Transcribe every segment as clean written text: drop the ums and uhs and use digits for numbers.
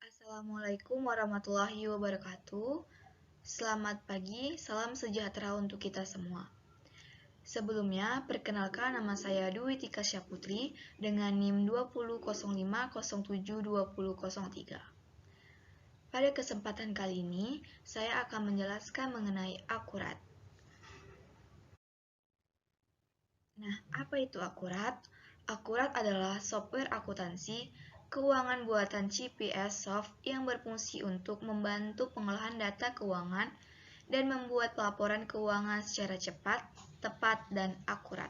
Assalamualaikum warahmatullahi wabarakatuh. Selamat pagi, salam sejahtera untuk kita semua. Sebelumnya, perkenalkan nama saya Dwi Tika Syaputri dengan NIM 2005072003. Pada kesempatan kali ini, saya akan menjelaskan mengenai akurat. Nah, apa itu akurat? Akurat adalah software akuntansi keuangan buatan CPS Soft yang berfungsi untuk membantu pengolahan data keuangan dan membuat pelaporan keuangan secara cepat, tepat, dan akurat.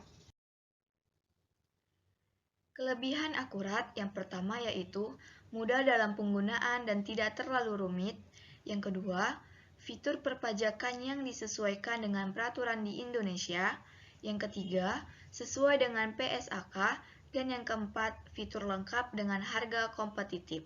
Kelebihan akurat yang pertama yaitu mudah dalam penggunaan dan tidak terlalu rumit. Yang kedua, fitur perpajakan yang disesuaikan dengan peraturan di Indonesia. Yang ketiga, sesuai dengan PSAK. Dan yang keempat, fitur lengkap dengan harga kompetitif.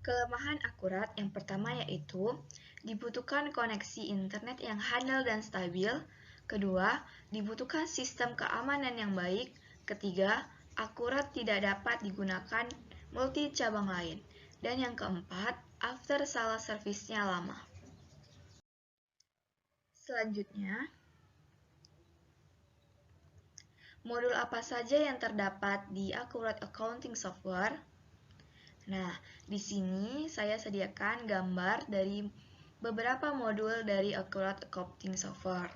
Kelemahan akurat yang pertama yaitu dibutuhkan koneksi internet yang handal dan stabil. Kedua, dibutuhkan sistem keamanan yang baik. Ketiga, akurat tidak dapat digunakan multi cabang lain. Dan yang keempat, after sales service-nya lama. Selanjutnya, modul apa saja yang terdapat di Accurate Accounting Software? Nah, di sini saya sediakan gambar dari beberapa modul dari Accurate Accounting Software.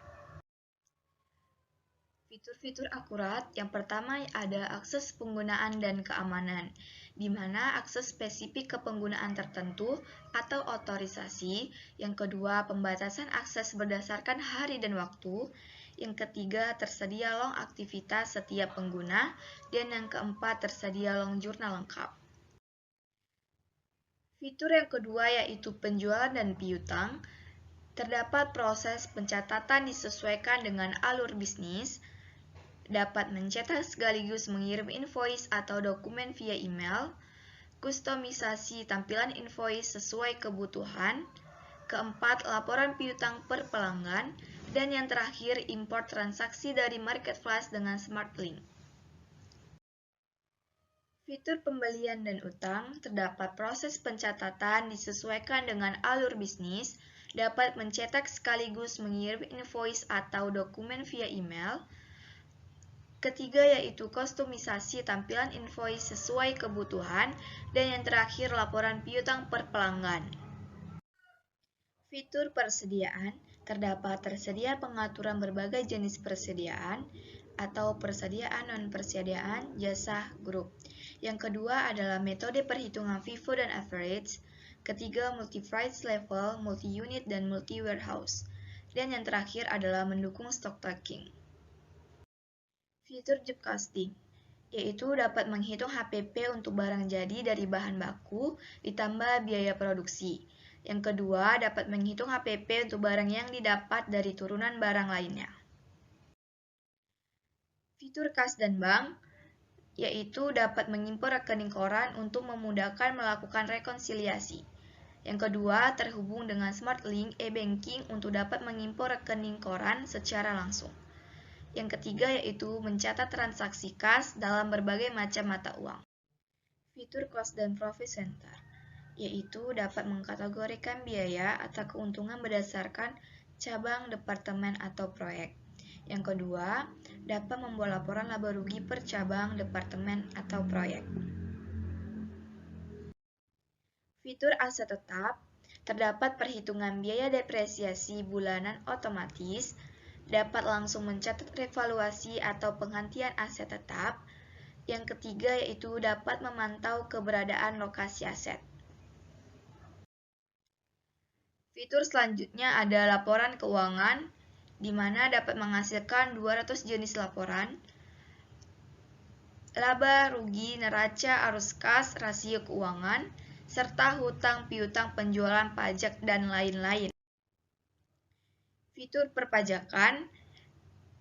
Fitur-fitur akurat yang pertama ada akses penggunaan dan keamanan, di mana akses spesifik ke penggunaan tertentu atau otorisasi. Yang kedua, pembatasan akses berdasarkan hari dan waktu. Yang ketiga, tersedia long aktivitas setiap pengguna. Dan yang keempat, tersedia long jurnal lengkap. Fitur yang kedua yaitu penjualan dan piutang. Terdapat proses pencatatan disesuaikan dengan alur bisnis, dapat mencetak sekaligus mengirim invoice atau dokumen via email, kustomisasi tampilan invoice sesuai kebutuhan, keempat, laporan piutang per pelanggan, dan yang terakhir, import transaksi dari marketplace dengan Smart Link. Fitur pembelian dan utang, terdapat proses pencatatan disesuaikan dengan alur bisnis, dapat mencetak sekaligus mengirim invoice atau dokumen via email. Ketiga yaitu kustomisasi tampilan invoice sesuai kebutuhan, dan yang terakhir laporan piutang per pelanggan. Fitur persediaan, terdapat tersedia pengaturan berbagai jenis persediaan atau persediaan non-persediaan jasa grup. Yang kedua adalah metode perhitungan FIFO dan average. Ketiga, multi-price level, multi-unit, dan multi-warehouse. Dan yang terakhir adalah mendukung stock taking. Fitur job costing, yaitu dapat menghitung HPP untuk barang jadi dari bahan baku ditambah biaya produksi. Yang kedua, dapat menghitung HPP untuk barang yang didapat dari turunan barang lainnya. Fitur kas dan bank, yaitu dapat mengimpor rekening koran untuk memudahkan melakukan rekonsiliasi. Yang kedua, terhubung dengan Smart Link e-banking untuk dapat mengimpor rekening koran secara langsung. Yang ketiga yaitu mencatat transaksi kas dalam berbagai macam mata uang. Fitur Cost dan Profit Center, yaitu dapat mengkategorikan biaya atau keuntungan berdasarkan cabang, departemen, atau proyek. Yang kedua, dapat membuat laporan laba rugi per cabang, departemen, atau proyek. Fitur aset tetap, terdapat perhitungan biaya depresiasi bulanan otomatis, dapat langsung mencatat revaluasi atau penghentian aset tetap. Yang ketiga yaitu dapat memantau keberadaan lokasi aset. Fitur selanjutnya ada laporan keuangan, di mana dapat menghasilkan 200 jenis laporan, laba, rugi, neraca, arus kas, rasio keuangan, serta hutang, piutang, penjualan, pajak, dan lain-lain. Fitur perpajakan,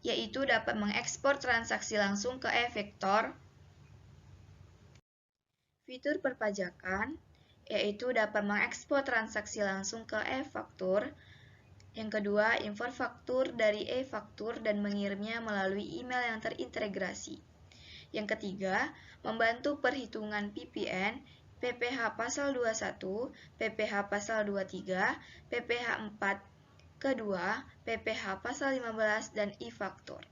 yaitu dapat mengekspor transaksi langsung ke e-vektor. Fitur perpajakan, yaitu dapat mengekspor transaksi langsung ke e-faktur. Yang kedua, import faktur dari e-faktur dan mengirimnya melalui email yang terintegrasi. Yang ketiga, membantu perhitungan PPN, PPh pasal 21, PPh pasal 23, PPh 4, kedua, PPh pasal 15, dan e-faktur.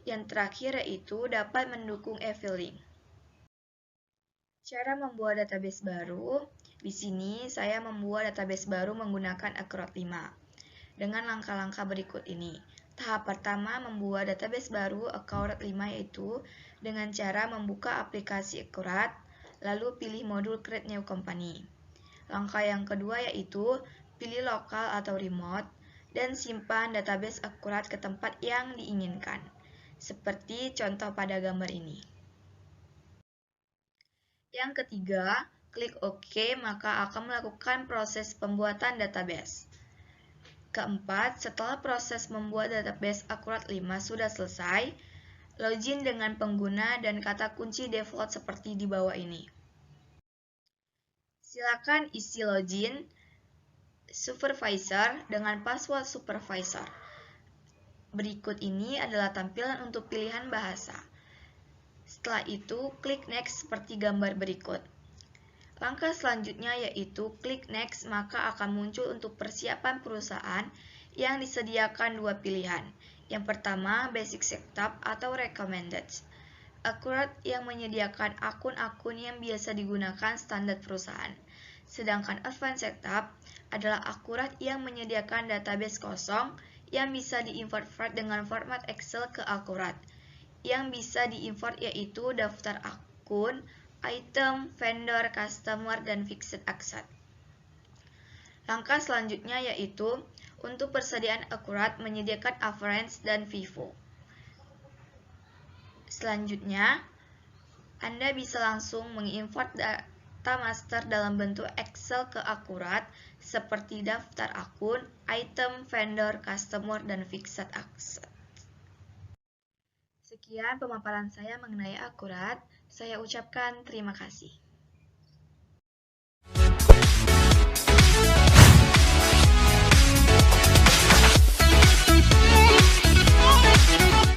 Yang terakhir yaitu dapat mendukung e-filing. Cara membuat database baru. Di sini saya membuat database baru menggunakan Accurate 5 dengan langkah-langkah berikut ini. Tahap pertama membuat database baru Accurate 5 yaitu dengan cara membuka aplikasi Accurate, lalu pilih modul Create New Company. Langkah yang kedua yaitu pilih lokal atau remote dan simpan database Accurate ke tempat yang diinginkan, seperti contoh pada gambar ini. Yang ketiga, klik OK maka akan melakukan proses pembuatan database. Keempat, setelah proses membuat database Accurate 5 sudah selesai, login dengan pengguna dan kata kunci default seperti di bawah ini. Silakan isi login supervisor dengan password supervisor. Berikut ini adalah tampilan untuk pilihan bahasa. Setelah itu, klik next seperti gambar berikut. Langkah selanjutnya yaitu klik next maka akan muncul untuk persiapan perusahaan yang disediakan dua pilihan. Yang pertama, basic setup atau recommended. Accurate yang menyediakan akun-akun yang biasa digunakan standar perusahaan. Sedangkan advanced setup adalah Accurate yang menyediakan database kosong yang bisa diimport dengan format Excel ke Accurate. Yang bisa diimport yaitu daftar akun, item, vendor, customer, dan fixed asset. Langkah selanjutnya yaitu untuk persediaan Accurate menyediakan Average dan Vivo. Selanjutnya, Anda bisa langsung mengimport data master dalam bentuk Excel ke Accurate seperti daftar akun, item, vendor, customer, dan fixed asset. Sekian pemaparan saya mengenai Accurate. Saya ucapkan terima kasih.